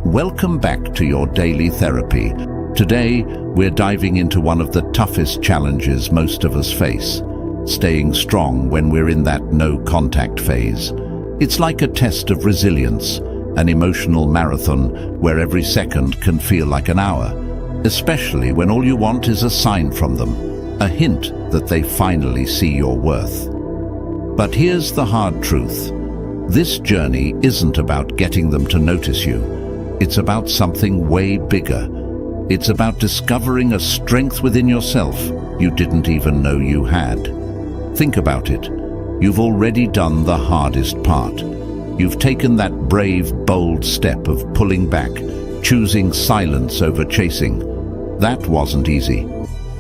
Welcome back to your daily therapy. Today, we're diving into one of the toughest challenges most of us face, staying strong when we're in that no-contact phase. It's like a test of resilience, an emotional marathon where every second can feel like an hour, especially when all you want is a sign from them, a hint that they finally see your worth. But here's the hard truth. This journey isn't about getting them to notice you. It's about something way bigger. It's about discovering a strength within yourself you didn't even know you had. Think about it. You've already done the hardest part. You've taken that brave, bold step of pulling back, choosing silence over chasing. That wasn't easy.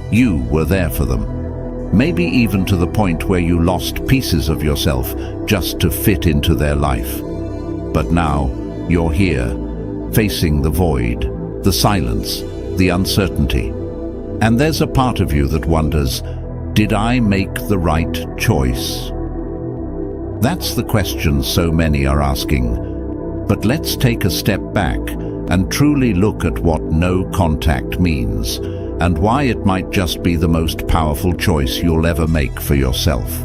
You were there for them. Maybe even to the point where you lost pieces of yourself just to fit into their life. But now, you're here, facing the void, the silence, the uncertainty. And there's a part of you that wonders, did I make the right choice? That's the question so many are asking. But let's take a step back and truly look at what no contact means, and why it might just be the most powerful choice you'll ever make for yourself.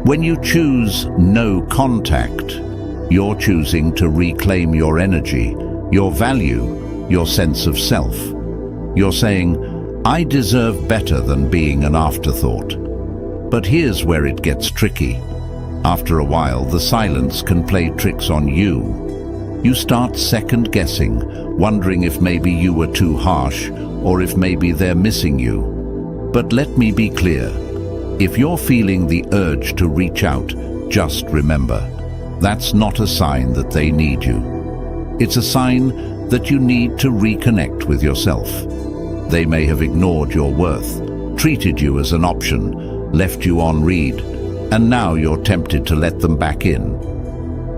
When you choose no contact, you're choosing to reclaim your energy, your value, your sense of self. You're saying, I deserve better than being an afterthought. But here's where it gets tricky. After a while, the silence can play tricks on you. You start second-guessing, wondering if maybe you were too harsh, or if maybe they're missing you. But let me be clear. If you're feeling the urge to reach out, just remember, that's not a sign that they need you. It's a sign that you need to reconnect with yourself. They may have ignored your worth, treated you as an option, left you on read, and now you're tempted to let them back in.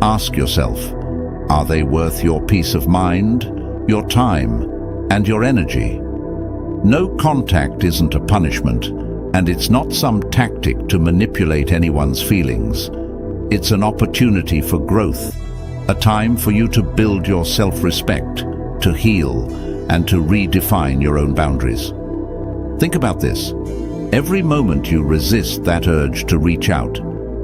Ask yourself, are they worth your peace of mind, your time, and your energy? No contact isn't a punishment, and it's not some tactic to manipulate anyone's feelings. It's an opportunity for growth, a time for you to build your self-respect, to heal, and to redefine your own boundaries. Think about this. Every moment you resist that urge to reach out,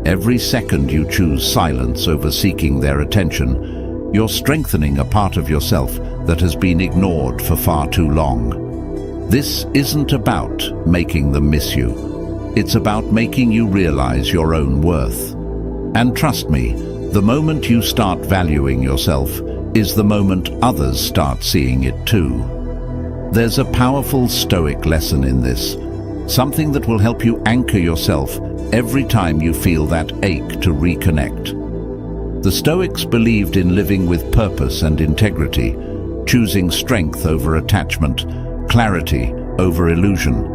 every second you choose silence over seeking their attention, you're strengthening a part of yourself that has been ignored for far too long. This isn't about making them miss you. It's about making you realize your own worth. And trust me, the moment you start valuing yourself is the moment others start seeing it too. There's a powerful Stoic lesson in this, something that will help you anchor yourself every time you feel that ache to reconnect. The Stoics believed in living with purpose and integrity, choosing strength over attachment, clarity over illusion.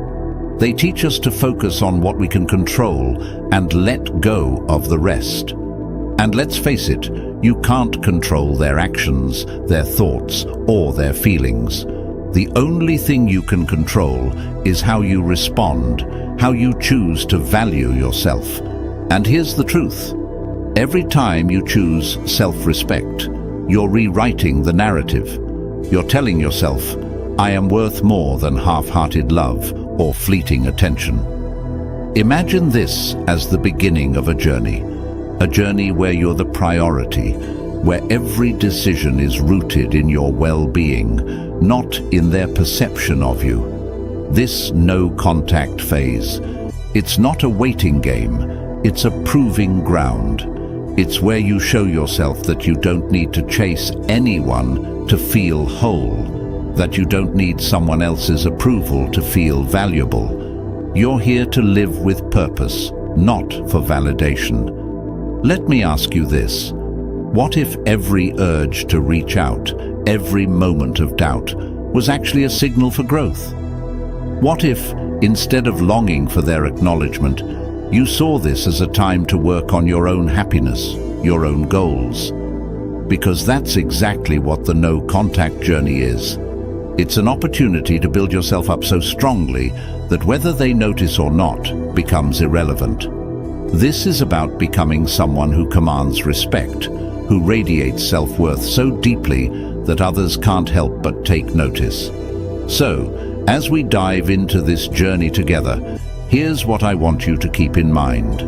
They teach us to focus on what we can control and let go of the rest. And let's face it, you can't control their actions, their thoughts, or their feelings. The only thing you can control is how you respond, how you choose to value yourself. And here's the truth. Every time you choose self-respect, you're rewriting the narrative. You're telling yourself, I am worth more than half-hearted love or fleeting attention. Imagine this as the beginning of a journey where you're the priority, where every decision is rooted in your well-being, not in their perception of you. This no-contact phase, it's not a waiting game, it's a proving ground. It's where you show yourself that you don't need to chase anyone to feel whole, that you don't need someone else's approval to feel valuable. You're here to live with purpose, not for validation. Let me ask you this. What if every urge to reach out, every moment of doubt, was actually a signal for growth? What if, instead of longing for their acknowledgement, you saw this as a time to work on your own happiness, your own goals? Because that's exactly what the no-contact journey is. It's an opportunity to build yourself up so strongly that whether they notice or not becomes irrelevant. This is about becoming someone who commands respect, who radiates self-worth so deeply that others can't help but take notice. So, as we dive into this journey together, here's what I want you to keep in mind.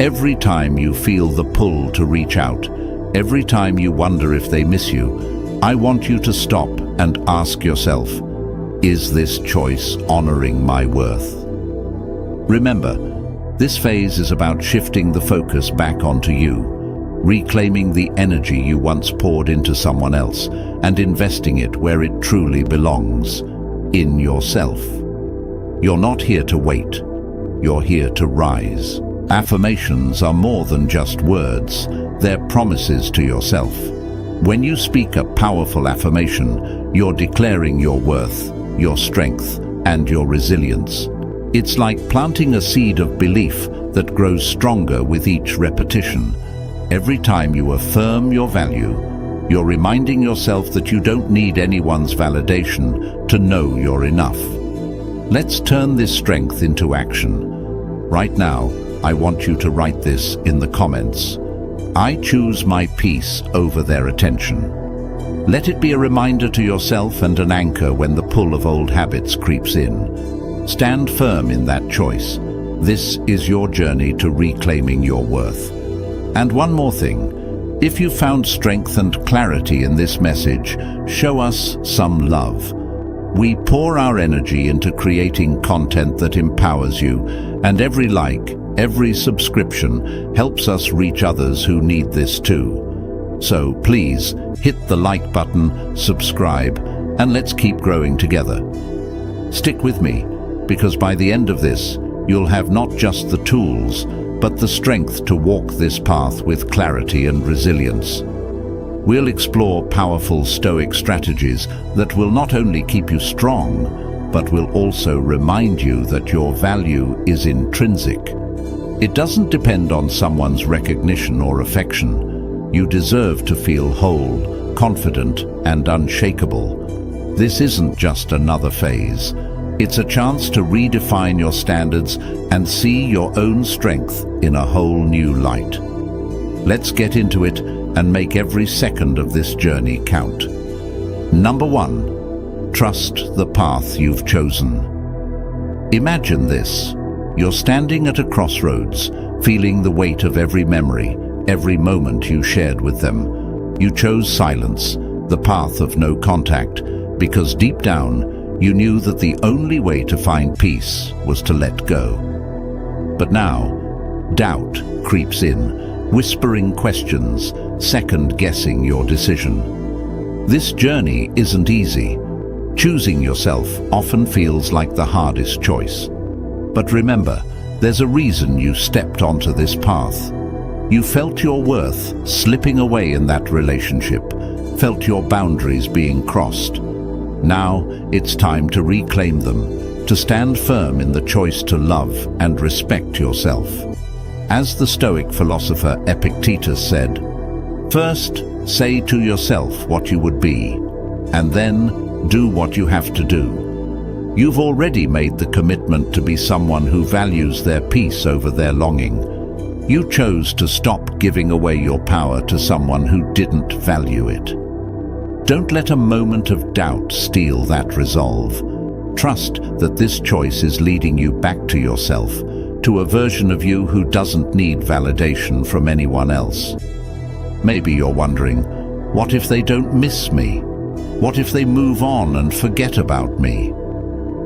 Every time you feel the pull to reach out, every time you wonder if they miss you, I want you to stop and ask yourself, is this choice honoring my worth? Remember, this phase is about shifting the focus back onto you, reclaiming the energy you once poured into someone else and investing it where it truly belongs, in yourself. You're not here to wait, you're here to rise. Affirmations are more than just words, they're promises to yourself. When you speak a powerful affirmation, you're declaring your worth, your strength, and your resilience. It's like planting a seed of belief that grows stronger with each repetition. Every time you affirm your value, you're reminding yourself that you don't need anyone's validation to know you're enough. Let's turn this strength into action. Right now, I want you to write this in the comments. I choose my peace over their attention. Let it be a reminder to yourself and an anchor when the pull of old habits creeps in. Stand firm in that choice. This is your journey to reclaiming your worth. And one more thing, if you found strength and clarity in this message, show us some love. We pour our energy into creating content that empowers you, and every like, every subscription helps us reach others who need this too. So please, hit the like button, subscribe, and let's keep growing together. Stick with me, because by the end of this, you'll have not just the tools, but the strength to walk this path with clarity and resilience. We'll explore powerful Stoic strategies that will not only keep you strong, but will also remind you that your value is intrinsic. It doesn't depend on someone's recognition or affection. You deserve to feel whole, confident, and unshakable. This isn't just another phase. It's a chance to redefine your standards and see your own strength in a whole new light. Let's get into it and make every second of this journey count. Number 1, trust the path you've chosen. Imagine this. You're standing at a crossroads, feeling the weight of every memory, every moment you shared with them. You chose silence, the path of no contact, because deep down, you knew that the only way to find peace was to let go. But now, doubt creeps in, whispering questions, second-guessing your decision. This journey isn't easy. Choosing yourself often feels like the hardest choice. But remember, there's a reason you stepped onto this path. You felt your worth slipping away in that relationship, felt your boundaries being crossed. Now, it's time to reclaim them, to stand firm in the choice to love and respect yourself. As the Stoic philosopher Epictetus said, "First, say to yourself what you would be, and then do what you have to do." You've already made the commitment to be someone who values their peace over their longing. You chose to stop giving away your power to someone who didn't value it. Don't let a moment of doubt steal that resolve. Trust that this choice is leading you back to yourself, to a version of you who doesn't need validation from anyone else. Maybe you're wondering, what if they don't miss me? What if they move on and forget about me?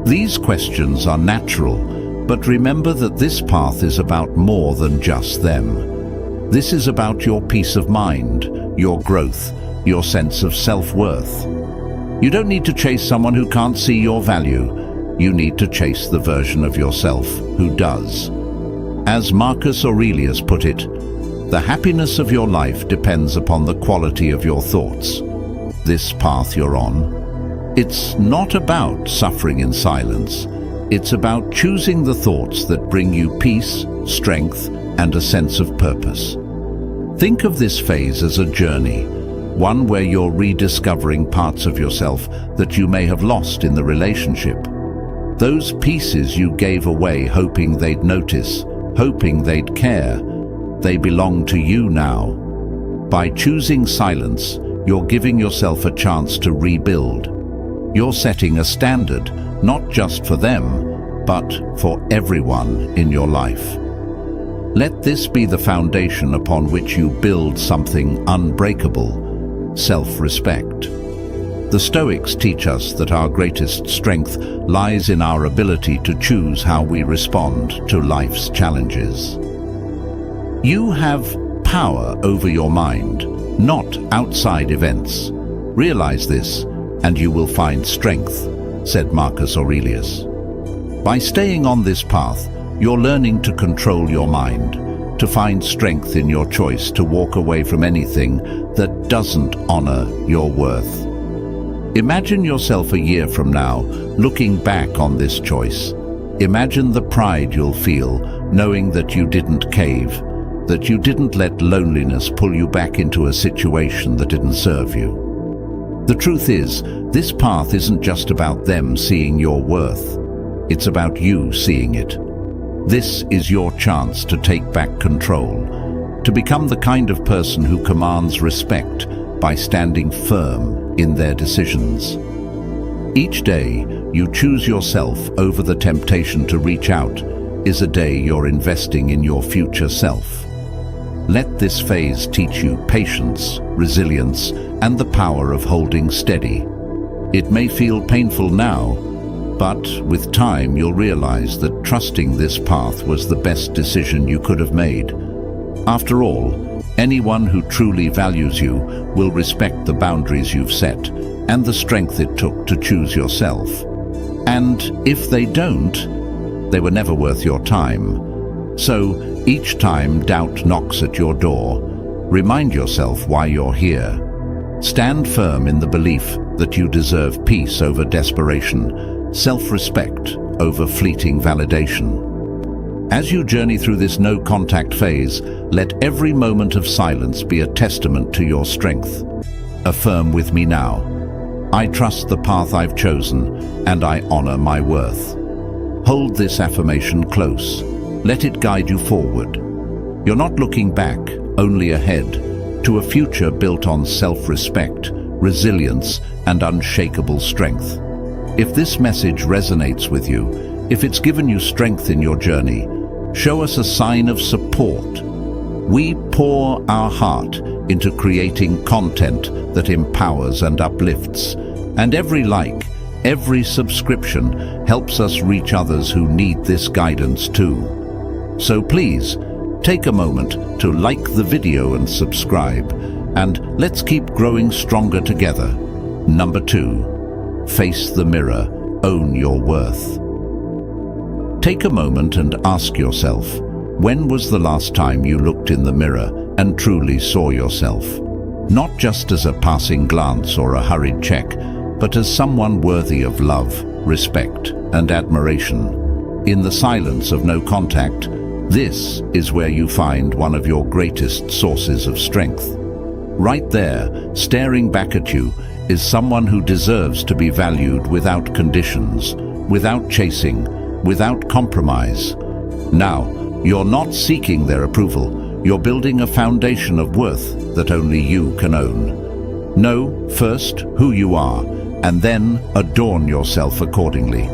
These questions are natural, but remember that this path is about more than just them. This is about your peace of mind, your growth, your sense of self-worth. You don't need to chase someone who can't see your value. You need to chase the version of yourself who does. As Marcus Aurelius put it, the happiness of your life depends upon the quality of your thoughts. This path you're on, it's not about suffering in silence. It's about choosing the thoughts that bring you peace, strength, and a sense of purpose. Think of this phase as a journey, one where you're rediscovering parts of yourself that you may have lost in the relationship. Those pieces you gave away hoping they'd notice, hoping they'd care, they belong to you now. By choosing silence, you're giving yourself a chance to rebuild. You're setting a standard, not just for them, but for everyone in your life. Let this be the foundation upon which you build something unbreakable: self-respect. The Stoics teach us that our greatest strength lies in our ability to choose how we respond to life's challenges. You have power over your mind, not outside events. Realize this, and you will find strength, said Marcus Aurelius. By staying on this path, you're learning to control your mind, to find strength in your choice to walk away from anything that doesn't honor your worth. Imagine yourself a year from now, looking back on this choice. Imagine the pride you'll feel, knowing that you didn't cave, that you didn't let loneliness pull you back into a situation that didn't serve you. The truth is, this path isn't just about them seeing your worth. It's about you seeing it. This is your chance to take back control, to become the kind of person who commands respect by standing firm in their decisions. Each day you choose yourself over the temptation to reach out is a day you're investing in your future self. Let this phase teach you patience, resilience, and the power of holding steady. It may feel painful now, but with time you'll realize that trusting this path was the best decision you could have made. After all, anyone who truly values you will respect the boundaries you've set and the strength it took to choose yourself. And if they don't, they were never worth your time. So each time doubt knocks at your door, remind yourself why you're here. Stand firm in the belief that you deserve peace over desperation, self-respect over fleeting validation. As you journey through this no-contact phase, let every moment of silence be a testament to your strength. Affirm with me now: I trust the path I've chosen, and I honor my worth. Hold this affirmation close. Let it guide you forward. You're not looking back, only ahead, to a future built on self-respect, resilience, and unshakable strength. If this message resonates with you, if it's given you strength in your journey, show us a sign of support. We pour our heart into creating content that empowers and uplifts, and every like, every subscription helps us reach others who need this guidance too. So please, take a moment to like the video and subscribe, and let's keep growing stronger together. Number 2, face the mirror, own your worth. Take a moment and ask yourself, when was the last time you looked in the mirror and truly saw yourself? Not just as a passing glance or a hurried check, but as someone worthy of love, respect, and admiration. In the silence of no contact, this is where you find one of your greatest sources of strength. Right there, staring back at you, is someone who deserves to be valued without conditions, without chasing, without compromise. Now, you're not seeking their approval, you're building a foundation of worth that only you can own. Know first who you are, and then adorn yourself accordingly.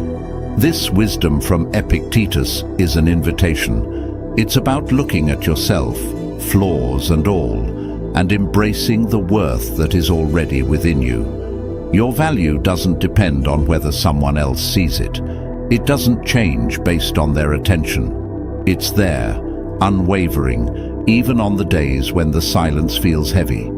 This wisdom from Epictetus is an invitation. It's about looking at yourself, flaws and all, and embracing the worth that is already within you. Your value doesn't depend on whether someone else sees it. It doesn't change based on their attention. It's there, unwavering, even on the days when the silence feels heavy.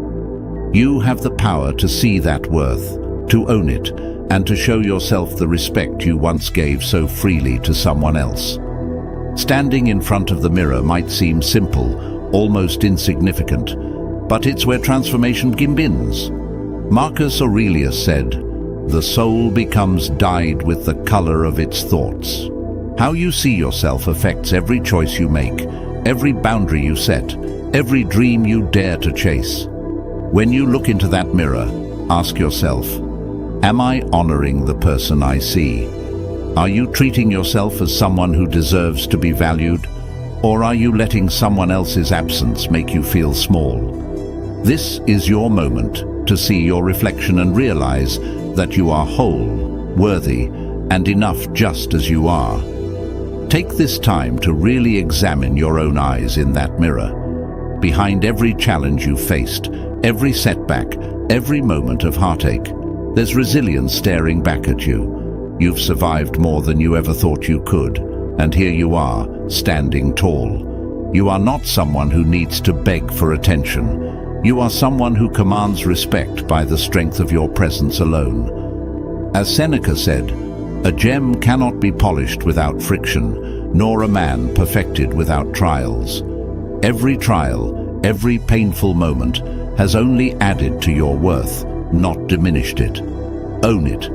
You have the power to see that worth, to own it, and to show yourself the respect you once gave so freely to someone else. Standing in front of the mirror might seem simple, almost insignificant, but it's where transformation begins. Marcus Aurelius said, "The soul becomes dyed with the color of its thoughts." How you see yourself affects every choice you make, every boundary you set, every dream you dare to chase. When you look into that mirror, ask yourself, am I honoring the person I see? Are you treating yourself as someone who deserves to be valued? Or are you letting someone else's absence make you feel small? This is your moment. to see your reflection and realize that you are whole, worthy, and enough just as you are. Take this time to really examine your own eyes in that mirror. Behind every challenge you faced, every setback, every moment of heartache, there's resilience staring back at you. You've survived more than you ever thought you could, and here you are, standing tall. You are not someone who needs to beg for attention. You are someone who commands respect by the strength of your presence alone. As Seneca said, "A gem cannot be polished without friction, nor a man perfected without trials." Every trial, every painful moment has only added to your worth, not diminished it. Own it.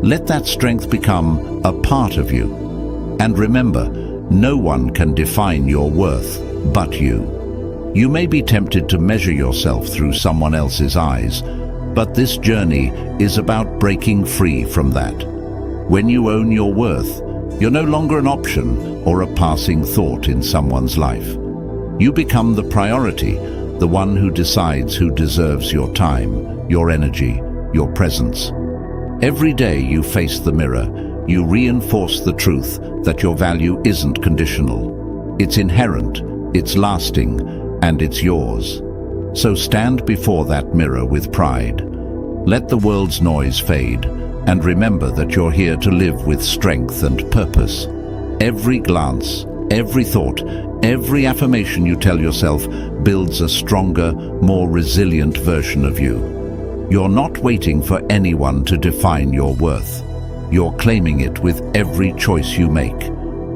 Let that strength become a part of you. And remember, no one can define your worth but you. You may be tempted to measure yourself through someone else's eyes, but this journey is about breaking free from that. When you own your worth, you're no longer an option or a passing thought in someone's life. You become the priority, the one who decides who deserves your time, your energy, your presence. Every day you face the mirror, you reinforce the truth that your value isn't conditional. It's inherent, it's lasting, and it's yours. So stand before that mirror with pride. Let the world's noise fade, and remember that you're here to live with strength and purpose. Every glance, every thought, every affirmation you tell yourself builds a stronger, more resilient version of you. You're not waiting for anyone to define your worth. You're claiming it with every choice you make.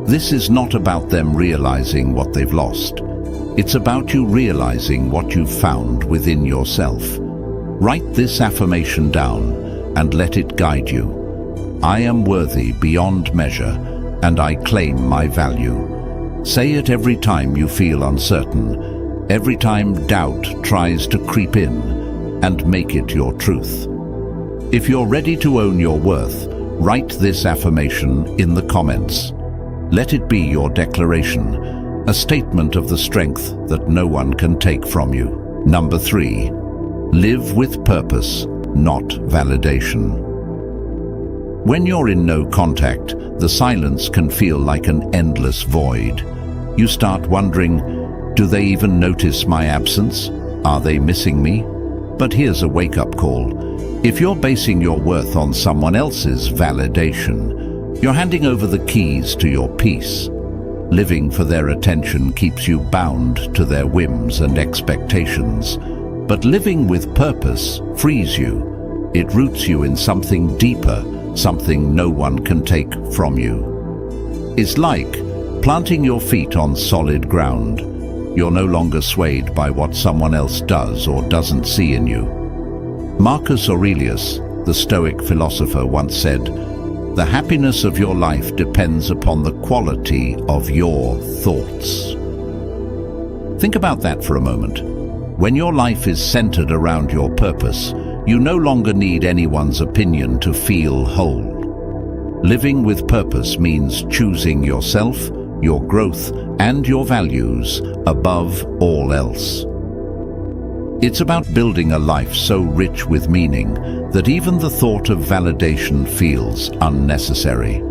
This is not about them realizing what they've lost. It's about you realizing what you've found within yourself. Write this affirmation down and let it guide you. I am worthy beyond measure, and I claim my value. Say it every time you feel uncertain, every time doubt tries to creep in, and make it your truth. If you're ready to own your worth, write this affirmation in the comments. Let it be your declaration, a statement of the strength that no one can take from you. Number 3, live with purpose, not validation. When you're in no contact, the silence can feel like an endless void. You start wondering, do they even notice my absence? Are they missing me? But here's a wake-up call. If you're basing your worth on someone else's validation, you're handing over the keys to your peace. Living for their attention keeps you bound to their whims and expectations. But living with purpose frees you. It roots you in something deeper, something no one can take from you. It's like planting your feet on solid ground. You're no longer swayed by what someone else does or doesn't see in you. Marcus Aurelius, the Stoic philosopher, once said, "The happiness of your life depends upon the quality of your thoughts." Think about that for a moment. When your life is centered around your purpose, you no longer need anyone's opinion to feel whole. Living with purpose means choosing yourself, your growth, and your values above all else. It's about building a life so rich with meaning that even the thought of validation feels unnecessary.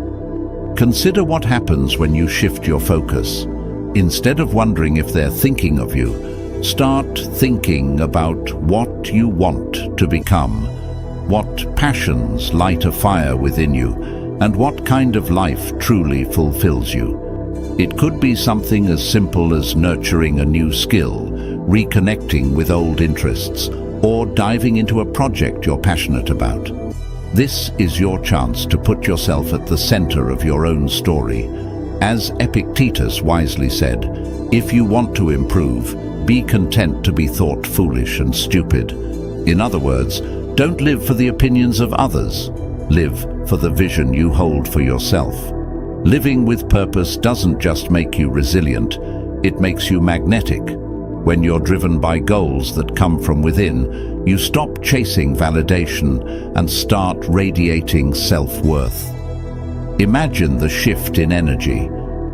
Consider what happens when you shift your focus. Instead of wondering if they're thinking of you, start thinking about what you want to become, what passions light a fire within you, and what kind of life truly fulfills you. It could be something as simple as nurturing a new skill, reconnecting with old interests, or diving into a project you're passionate about. This is your chance to put yourself at the center of your own story. As Epictetus wisely said, if you want to improve, be content to be thought foolish and stupid. In other words, don't live for the opinions of others. Live for the vision you hold for yourself. Living with purpose doesn't just make you resilient, it makes you magnetic. When you're driven by goals that come from within, you stop chasing validation and start radiating self-worth. Imagine the shift in energy.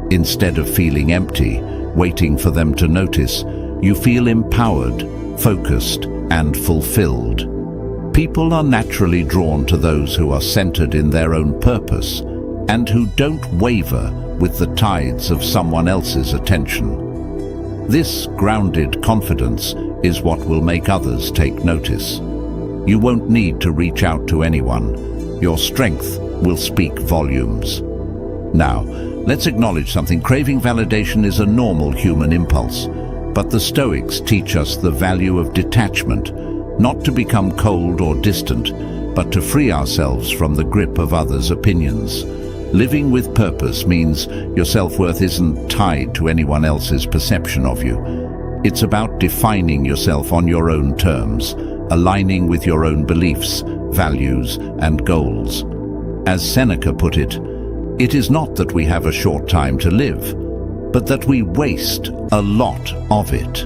Instead of feeling empty, waiting for them to notice, you feel empowered, focused, and fulfilled. People are naturally drawn to those who are centered in their own purpose and who don't waver with the tides of someone else's attention. This grounded confidence is what will make others take notice. You won't need to reach out to anyone. Your strength will speak volumes. Now, let's acknowledge something. Craving validation is a normal human impulse, but the Stoics teach us the value of detachment, not to become cold or distant, but to free ourselves from the grip of others' opinions. Living with purpose means your self-worth isn't tied to anyone else's perception of you. It's about defining yourself on your own terms, aligning with your own beliefs, values, and goals. As Seneca put it, it is not that we have a short time to live, but that we waste a lot of it.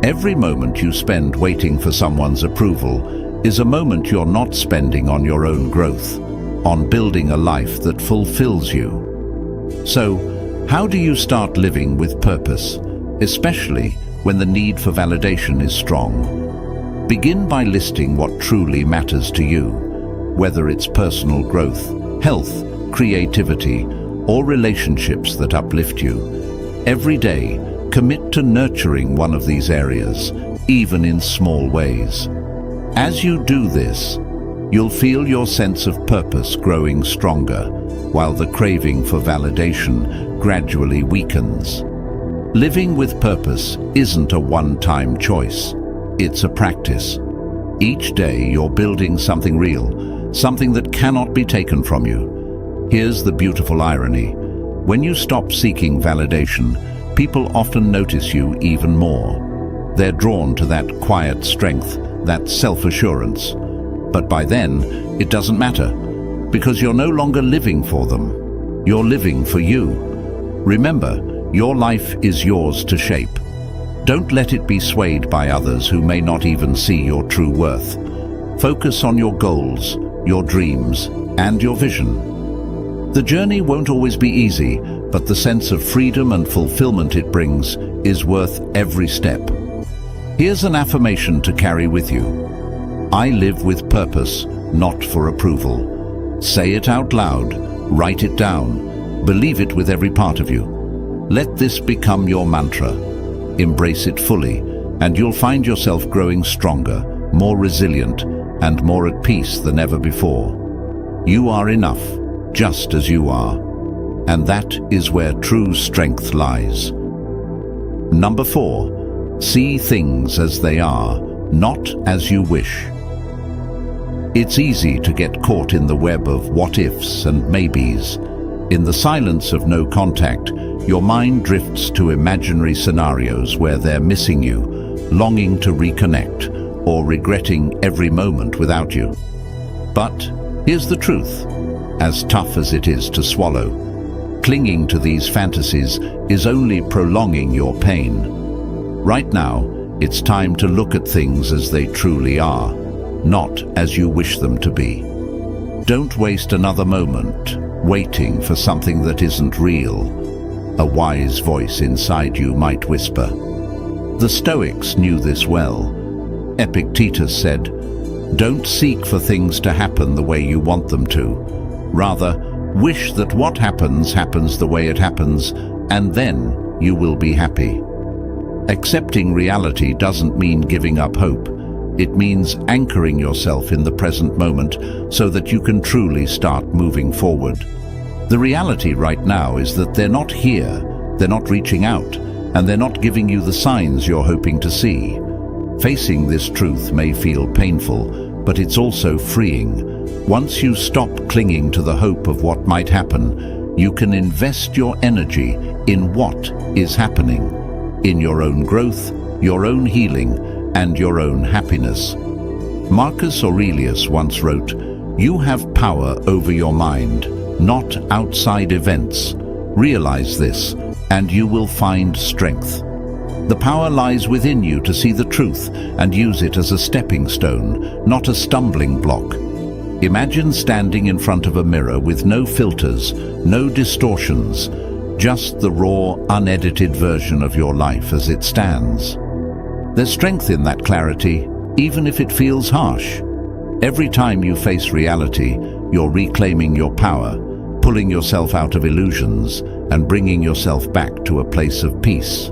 Every moment you spend waiting for someone's approval is a moment you're not spending on your own growth, on building a life that fulfills you. So, how do you start living with purpose, especially when the need for validation is strong? Begin by listing what truly matters to you, whether it's personal growth, health, creativity, or relationships that uplift you. Every day, commit to nurturing one of these areas, even in small ways. As you do this, you'll feel your sense of purpose growing stronger, while the craving for validation gradually weakens. Living with purpose isn't a one-time choice. It's a practice. Each day you're building something real, something that cannot be taken from you. Here's the beautiful irony. When you stop seeking validation, people often notice you even more. They're drawn to that quiet strength, that self-assurance. But by then, it doesn't matter, because you're no longer living for them. You're living for you. Remember, your life is yours to shape. Don't let it be swayed by others who may not even see your true worth. Focus on your goals, your dreams, and your vision. The journey won't always be easy, but the sense of freedom and fulfillment it brings is worth every step. Here's an affirmation to carry with you. I live with purpose, not for approval. Say it out loud, write it down, believe it with every part of you. Let this become your mantra. Embrace it fully, and you'll find yourself growing stronger, more resilient, and more at peace than ever before. You are enough, just as you are, and that is where true strength lies. Number 4, see things as they are, not as you wish. It's easy to get caught in the web of what-ifs and maybes. In the silence of no contact, your mind drifts to imaginary scenarios where they're missing you, longing to reconnect, or regretting every moment without you. But here's the truth. As tough as it is to swallow, clinging to these fantasies is only prolonging your pain. Right now, it's time to look at things as they truly are, not as you wish them to be. Don't waste another moment waiting for something that isn't real. A wise voice inside you might whisper. The Stoics knew this well. Epictetus said, "Don't seek for things to happen the way you want them to. Rather, wish that what happens happens the way it happens, and then you will be happy." Accepting reality doesn't mean giving up hope. It means anchoring yourself in the present moment so that you can truly start moving forward. The reality right now is that they're not here, they're not reaching out, and they're not giving you the signs you're hoping to see. Facing this truth may feel painful, but it's also freeing. Once you stop clinging to the hope of what might happen, you can invest your energy in what is happening, in your own growth, your own healing, and your own happiness. Marcus Aurelius once wrote, "You have power over your mind, not outside events. Realize this, and you will find strength." The power lies within you to see the truth and use it as a stepping stone, not a stumbling block. Imagine standing in front of a mirror with no filters, no distortions, just the raw, unedited version of your life as it stands. There's strength in that clarity, even if it feels harsh. Every time you face reality, you're reclaiming your power, pulling yourself out of illusions, and bringing yourself back to a place of peace.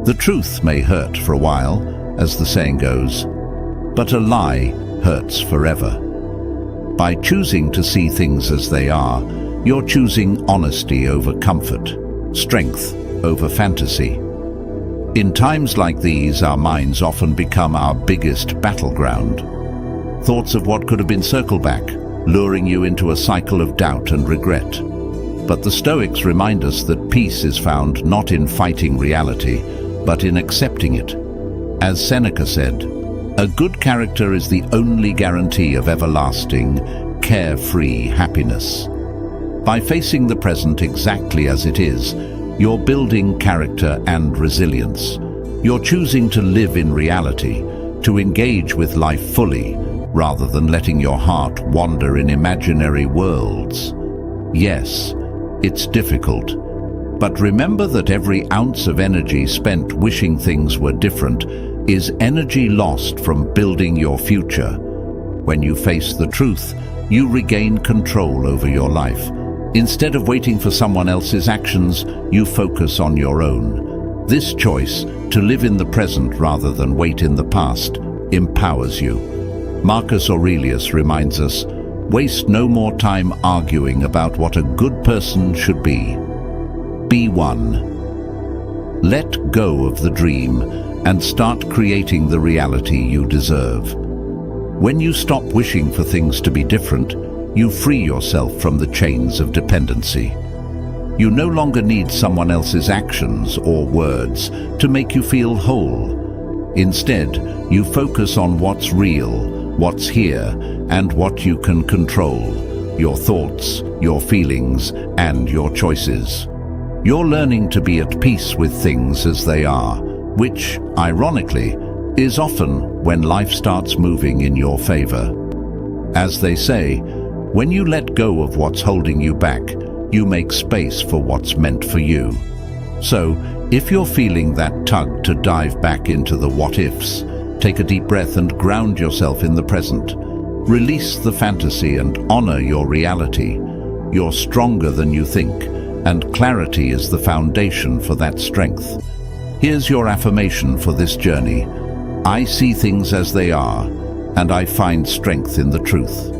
The truth may hurt for a while, as the saying goes, but a lie hurts forever. By choosing to see things as they are, you're choosing honesty over comfort, strength over fantasy. In times like these, our minds often become our biggest battleground. Thoughts of what could have been circle back, luring you into a cycle of doubt and regret. But the Stoics remind us that peace is found not in fighting reality, but in accepting it. As Seneca said, "A good character is the only guarantee of everlasting, carefree happiness." By facing the present exactly as it is, you're building character and resilience. You're choosing to live in reality, to engage with life fully, rather than letting your heart wander in imaginary worlds. Yes, it's difficult, but remember that every ounce of energy spent wishing things were different is energy lost from building your future. When you face the truth, you regain control over your life. Instead of waiting for someone else's actions, you focus on your own. This choice, to live in the present rather than wait in the past, empowers you. Marcus Aurelius reminds us, "Waste no more time arguing about what a good person should be. Be one." Let go of the dream and start creating the reality you deserve. When you stop wishing for things to be different, you free yourself from the chains of dependency. You no longer need someone else's actions or words to make you feel whole. Instead, you focus on what's real, what's here, and what you can control: your thoughts, your feelings, and your choices. You're learning to be at peace with things as they are, which, ironically, is often when life starts moving in your favor. As they say, when you let go of what's holding you back, you make space for what's meant for you. So, if you're feeling that tug to dive back into the what-ifs, take a deep breath and ground yourself in the present. Release the fantasy and honor your reality. You're stronger than you think, and clarity is the foundation for that strength. Here's your affirmation for this journey. I see things as they are, and I find strength in the truth.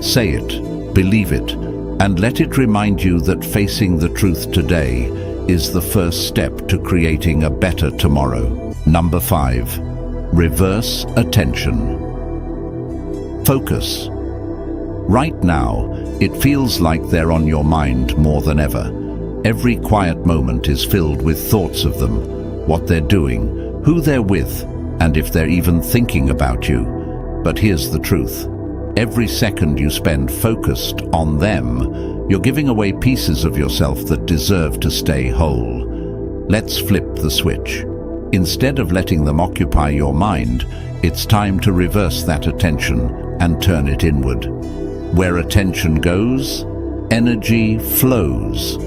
Say it, believe it, and let it remind you that facing the truth today is the first step to creating a better tomorrow. Number 5. Reverse attention. Focus. Right now, it feels like they're on your mind more than ever. Every quiet moment is filled with thoughts of them, what they're doing, who they're with, and if they're even thinking about you. But here's the truth. Every second you spend focused on them, you're giving away pieces of yourself that deserve to stay whole. Let's flip the switch. Instead of letting them occupy your mind, it's time to reverse that attention and turn it inward. Where attention goes, energy flows.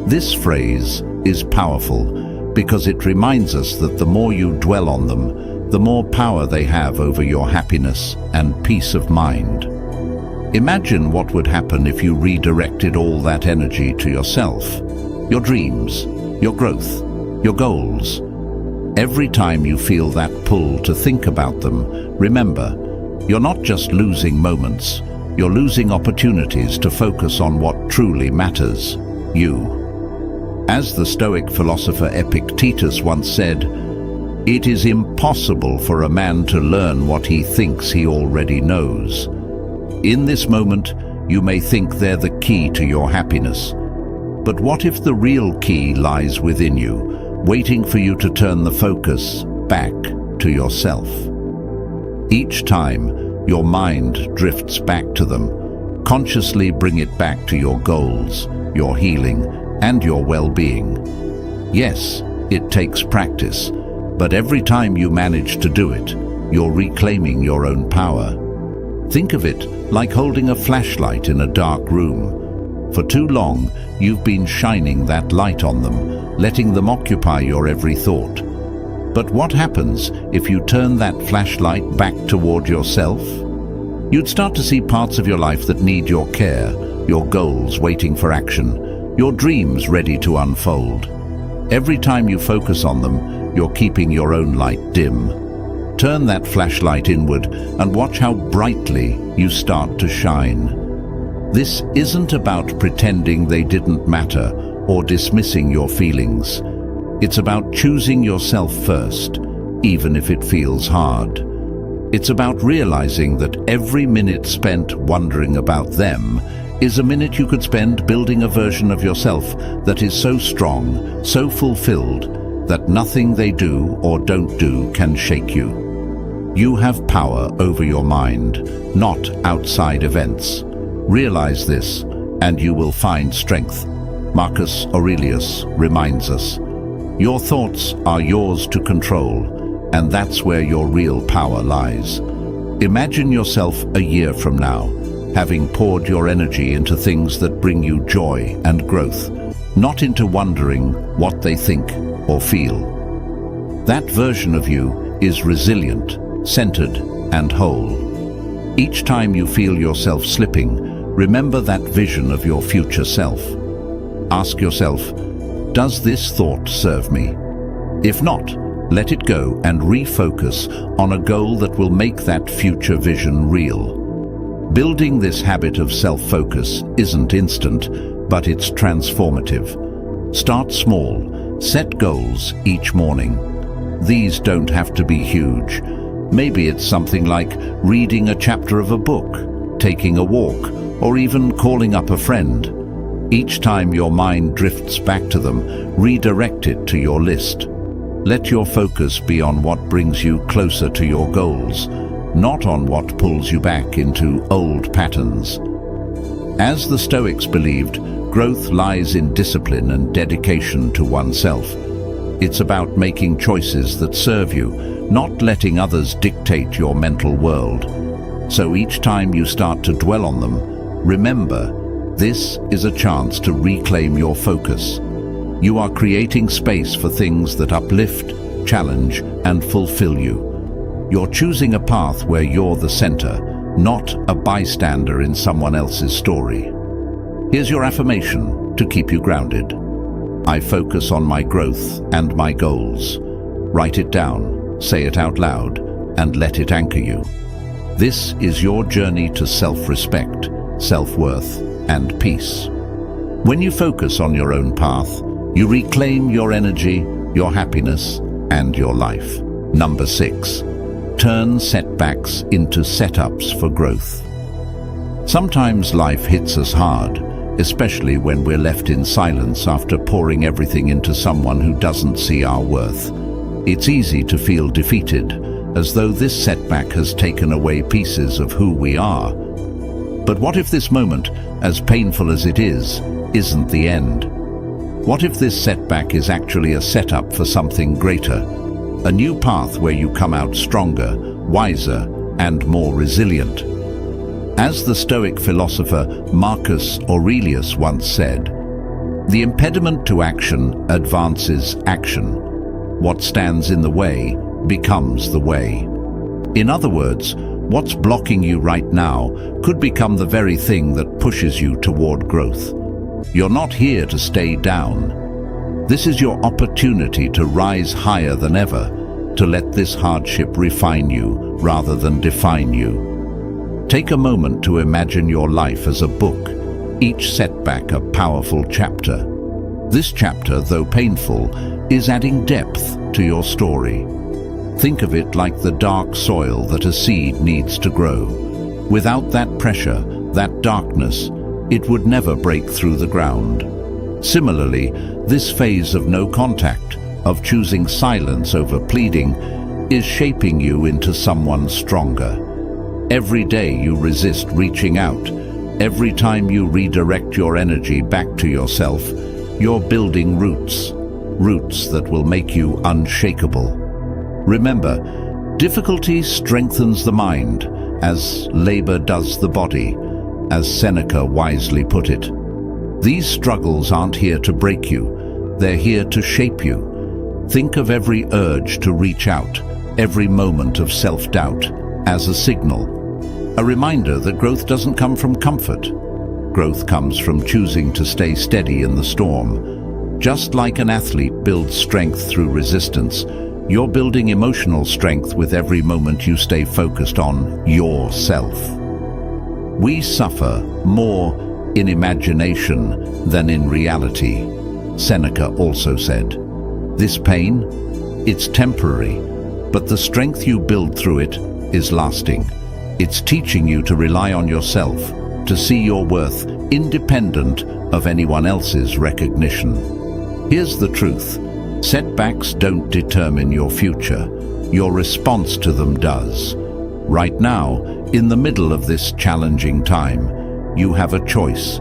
This phrase is powerful because it reminds us that the more you dwell on them, the more power they have over your happiness and peace of mind. Imagine what would happen if you redirected all that energy to yourself, your dreams, your growth, your goals. Every time you feel that pull to think about them, remember, you're not just losing moments, you're losing opportunities to focus on what truly matters, you. As the Stoic philosopher Epictetus once said, "It is impossible for a man to learn what he thinks he already knows." In this moment, you may think they're the key to your happiness. But what if the real key lies within you, waiting for you to turn the focus back to yourself? Each time your mind drifts back to them, consciously bring it back to your goals, your healing, and your well-being. Yes, it takes practice, but every time you manage to do it, you're reclaiming your own power. Think of it like holding a flashlight in a dark room. For too long, you've been shining that light on them, letting them occupy your every thought. But what happens if you turn that flashlight back toward yourself? You'd start to see parts of your life that need your care, your goals waiting for action, your dreams ready to unfold. Every time you focus on them, you're keeping your own light dim. Turn that flashlight inward and watch how brightly you start to shine. This isn't about pretending they didn't matter or dismissing your feelings. It's about choosing yourself first, even if it feels hard. It's about realizing that every minute spent wondering about them is a minute you could spend building a version of yourself that is so strong, so fulfilled, that nothing they do or don't do can shake you. You have power over your mind, not outside events. Realize this, and you will find strength. Marcus Aurelius reminds us, your thoughts are yours to control, and that's where your real power lies. Imagine yourself a year from now, having poured your energy into things that bring you joy and growth, not into wondering what they think or feel. That version of you is resilient, centered, and whole. Each time you feel yourself slipping, remember that vision of your future self. Ask yourself, does this thought serve me? If not, let it go and refocus on a goal that will make that future vision real. Building this habit of self-focus isn't instant, but it's transformative. Start small, set goals each morning. These don't have to be huge. Maybe it's something like reading a chapter of a book, taking a walk, or even calling up a friend. Each time your mind drifts back to them, redirect it to your list. Let your focus be on what brings you closer to your goals, not on what pulls you back into old patterns. As the Stoics believed, growth lies in discipline and dedication to oneself. It's about making choices that serve you, not letting others dictate your mental world. So each time you start to dwell on them, remember, this is a chance to reclaim your focus. You are creating space for things that uplift, challenge, and fulfill you. You're choosing a path where you're the center, not a bystander in someone else's story. Here's your affirmation to keep you grounded. I focus on my growth and my goals. Write it down, say it out loud, and let it anchor you. This is your journey to self-respect, self-worth, and peace. When you focus on your own path, you reclaim your energy, your happiness, and your life. Number 6. Turn setbacks into setups for growth. Sometimes life hits us hard, especially when we're left in silence after pouring everything into someone who doesn't see our worth. It's easy to feel defeated, as though this setback has taken away pieces of who we are. But what if this moment, as painful as it is, isn't the end? What if this setback is actually a setup for something greater? A new path where you come out stronger, wiser, and more resilient. As the Stoic philosopher Marcus Aurelius once said, "The impediment to action advances action. What stands in the way becomes the way." In other words, what's blocking you right now could become the very thing that pushes you toward growth. You're not here to stay down. This is your opportunity to rise higher than ever, to let this hardship refine you rather than define you. Take a moment to imagine your life as a book, each setback a powerful chapter. This chapter, though painful, is adding depth to your story. Think of it like the dark soil that a seed needs to grow. Without that pressure, that darkness, it would never break through the ground. Similarly, this phase of no contact, of choosing silence over pleading, is shaping you into someone stronger. Every day you resist reaching out. Every time you redirect your energy back to yourself, you're building roots that will make you unshakable. Remember, difficulty strengthens the mind, as labor does the body, as Seneca wisely put it. These struggles aren't here to break you, they're here to shape you. Think of every urge to reach out, every moment of self-doubt, as a signal. A reminder that growth doesn't come from comfort. Growth comes from choosing to stay steady in the storm. Just like an athlete builds strength through resistance, you're building emotional strength with every moment you stay focused on yourself. We suffer more in imagination than in reality, Seneca also said. This pain, it's temporary, but the strength you build through it is lasting. It's teaching you to rely on yourself, to see your worth independent of anyone else's recognition. Here's the truth. Setbacks don't determine your future. Your response to them does. Right now, in the middle of this challenging time, you have a choice.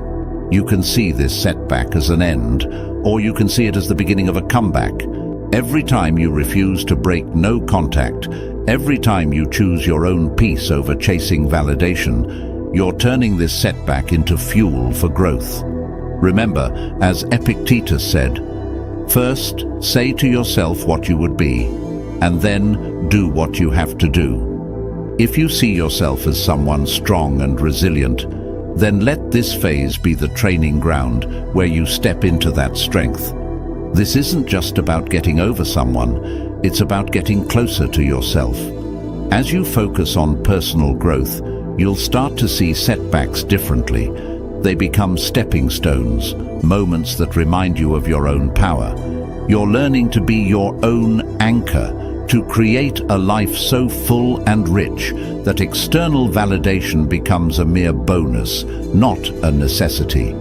You can see this setback as an end, or you can see it as the beginning of a comeback. Every time you refuse to break no contact, every time you choose your own peace over chasing validation, you're turning this setback into fuel for growth. Remember, as Epictetus said, first, say to yourself what you would be, and then do what you have to do. If you see yourself as someone strong and resilient, then let this phase be the training ground where you step into that strength. This isn't just about getting over someone, it's about getting closer to yourself. As you focus on personal growth, you'll start to see setbacks differently. They become stepping stones, moments that remind you of your own power. You're learning to be your own anchor, to create a life so full and rich that external validation becomes a mere bonus, not a necessity.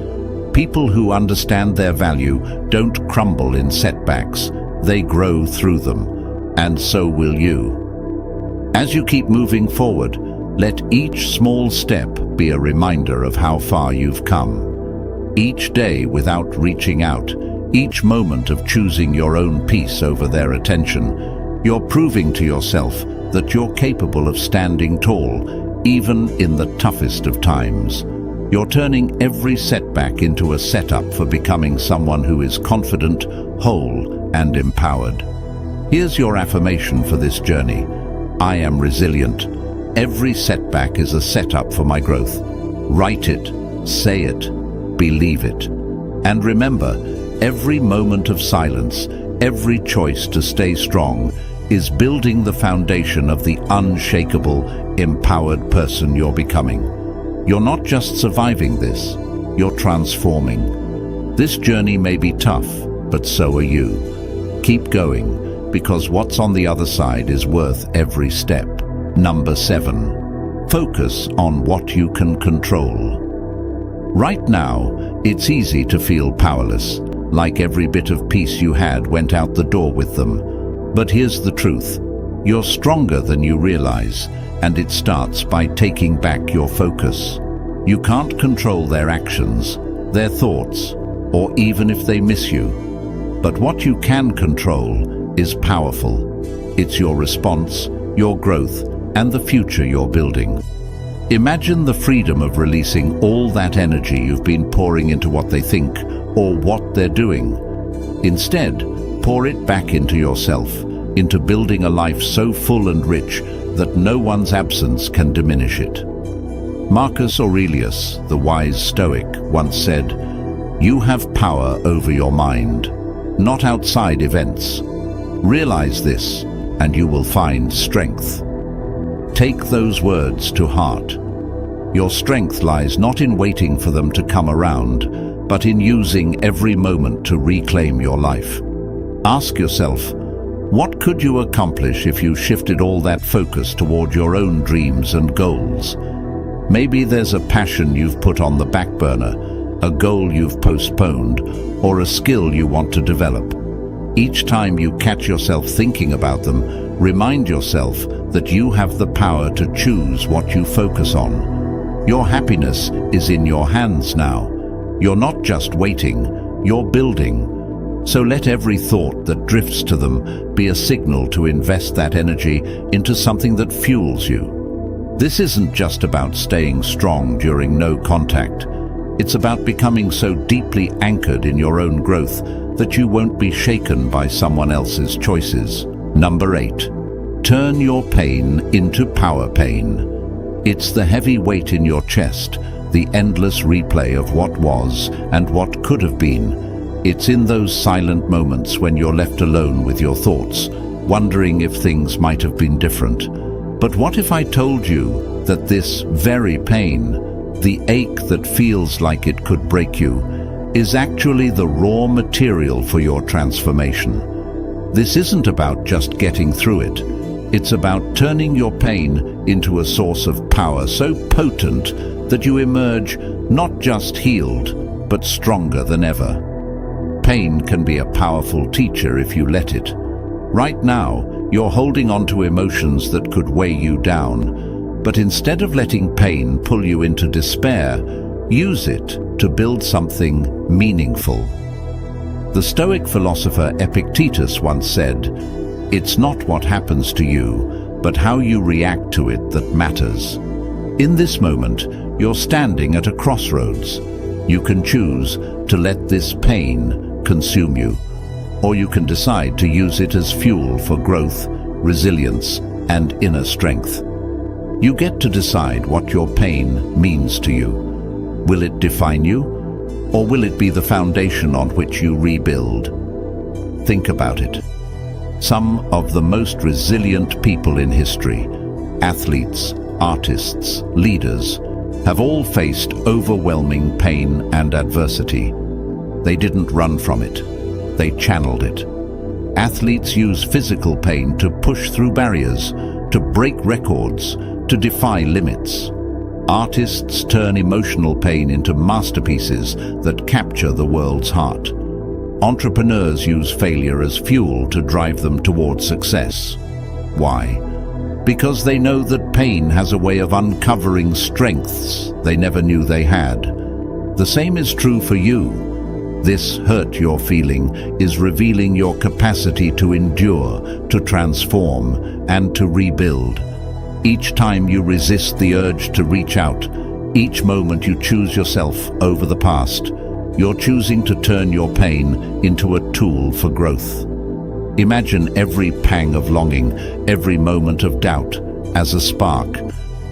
People who understand their value don't crumble in setbacks, they grow through them, and so will you. As you keep moving forward, let each small step be a reminder of how far you've come. Each day without reaching out, each moment of choosing your own peace over their attention, you're proving to yourself that you're capable of standing tall, even in the toughest of times. You're turning every setback into a setup for becoming someone who is confident, whole, and empowered. Here's your affirmation for this journey. I am resilient. Every setback is a setup for my growth. Write it, say it, believe it. And remember, every moment of silence, every choice to stay strong, is building the foundation of the unshakable, empowered person you're becoming. You're not just surviving this, you're transforming. This journey may be tough, but so are you. Keep going, because what's on the other side is worth every step. Number 7. Focus on what you can control. Right now, it's easy to feel powerless, like every bit of peace you had went out the door with them. But here's the truth. You're stronger than you realize, and it starts by taking back your focus. You can't control their actions, their thoughts, or even if they miss you. But what you can control is powerful. It's your response, your growth, and the future you're building. Imagine the freedom of releasing all that energy you've been pouring into what they think or what they're doing. Instead, pour it back into yourself, into building a life so full and rich that no one's absence can diminish it. Marcus Aurelius, the wise Stoic, once said, "You have power over your mind, not outside events. Realize this, and you will find strength." Take those words to heart. Your strength lies not in waiting for them to come around, but in using every moment to reclaim your life. Ask yourself, what could you accomplish if you shifted all that focus toward your own dreams and goals? Maybe there's a passion you've put on the back burner, a goal you've postponed, or a skill you want to develop. Each time you catch yourself thinking about them, remind yourself that you have the power to choose what you focus on. Your happiness is in your hands now. You're not just waiting, you're building. So let every thought that drifts to them be a signal to invest that energy into something that fuels you. This isn't just about staying strong during no contact. It's about becoming so deeply anchored in your own growth that you won't be shaken by someone else's choices. Number 8. Turn your pain into power pain. It's the heavy weight in your chest, the endless replay of what was and what could have been. It's in those silent moments when you're left alone with your thoughts, wondering if things might have been different. But what if I told you that this very pain, the ache that feels like it could break you, is actually the raw material for your transformation? This isn't about just getting through it. It's about turning your pain into a source of power so potent that you emerge not just healed, but stronger than ever. Pain can be a powerful teacher if you let it. Right now, you're holding on to emotions that could weigh you down, but instead of letting pain pull you into despair, use it to build something meaningful. The Stoic philosopher Epictetus once said, "It's not what happens to you, but how you react to it that matters." In this moment, you're standing at a crossroads. You can choose to let this pain consume you, or you can decide to use it as fuel for growth, resilience, and inner strength. You get to decide what your pain means to you. Will it define you, or will it be the foundation on which you rebuild? Think about it. Some of the most resilient people in history, athletes, artists, leaders, have all faced overwhelming pain and adversity. They didn't run from it. They channeled it. Athletes use physical pain to push through barriers, to break records, to defy limits. Artists turn emotional pain into masterpieces that capture the world's heart. Entrepreneurs use failure as fuel to drive them towards success. Why? Because they know that pain has a way of uncovering strengths they never knew they had. The same is true for you. This hurt you're feeling is revealing your capacity to endure, to transform, and to rebuild. Each time you resist the urge to reach out, each moment you choose yourself over the past, you're choosing to turn your pain into a tool for growth. Imagine every pang of longing, every moment of doubt, as a spark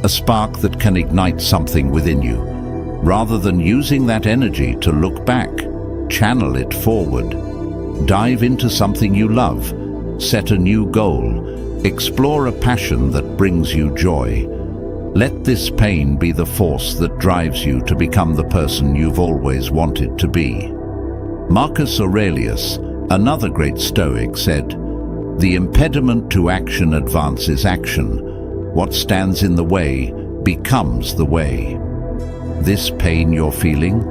that can ignite something within you. Rather than using that energy to look back, channel it forward. Dive into something you love, set a new goal, explore a passion that brings you joy. Let this pain be the force that drives you to become the person you've always wanted to be. Marcus Aurelius, another great Stoic, said, "The impediment to action advances action. What stands in the way becomes the way." This pain you're feeling?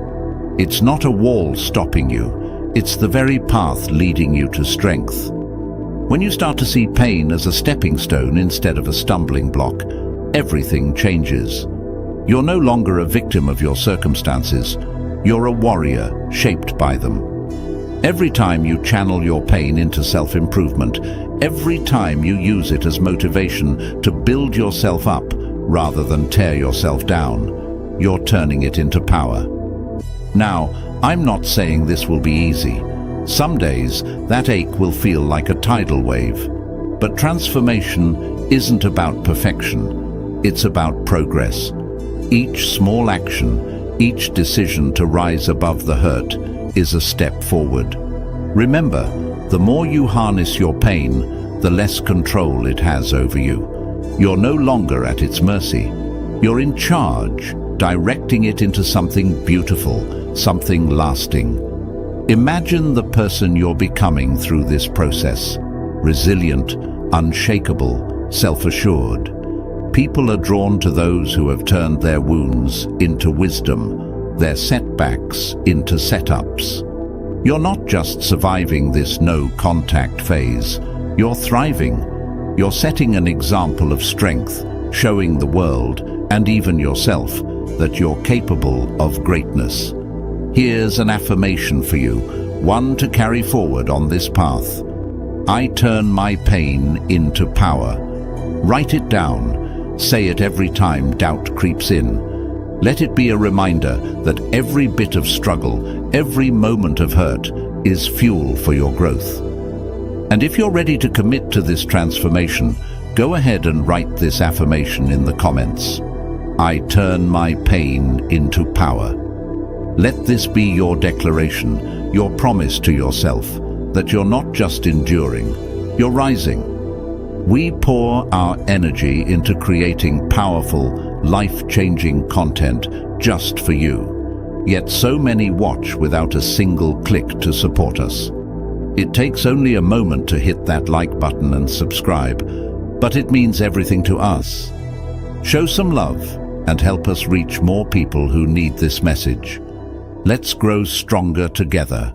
It's not a wall stopping you. It's the very path leading you to strength. When you start to see pain as a stepping stone instead of a stumbling block, everything changes. You're no longer a victim of your circumstances. You're a warrior shaped by them. Every time you channel your pain into self-improvement, every time you use it as motivation to build yourself up rather than tear yourself down, you're turning it into power. Now, I'm not saying this will be easy. Some days, that ache will feel like a tidal wave. But transformation isn't about perfection. It's about progress. Each small action, each decision to rise above the hurt, is a step forward. Remember, the more you harness your pain, the less control it has over you. You're no longer at its mercy. You're in charge, directing it into something beautiful, something lasting. Imagine the person you're becoming through this process. Resilient, unshakable, self-assured. People are drawn to those who have turned their wounds into wisdom, their setbacks into setups. You're not just surviving this no-contact phase. You're thriving. You're setting an example of strength, showing the world, and even yourself, that you're capable of greatness. Here's an affirmation for you, one to carry forward on this path. I turn my pain into power. Write it down. Say it every time doubt creeps in. Let it be a reminder that every bit of struggle, every moment of hurt, is fuel for your growth. And if you're ready to commit to this transformation, go ahead and write this affirmation in the comments. I turn my pain into power. Let this be your declaration, your promise to yourself, that you're not just enduring, you're rising. We pour our energy into creating powerful, life-changing content just for you. Yet so many watch without a single click to support us. It takes only a moment to hit that like button and subscribe, but it means everything to us. Show some love and help us reach more people who need this message. Let's grow stronger together.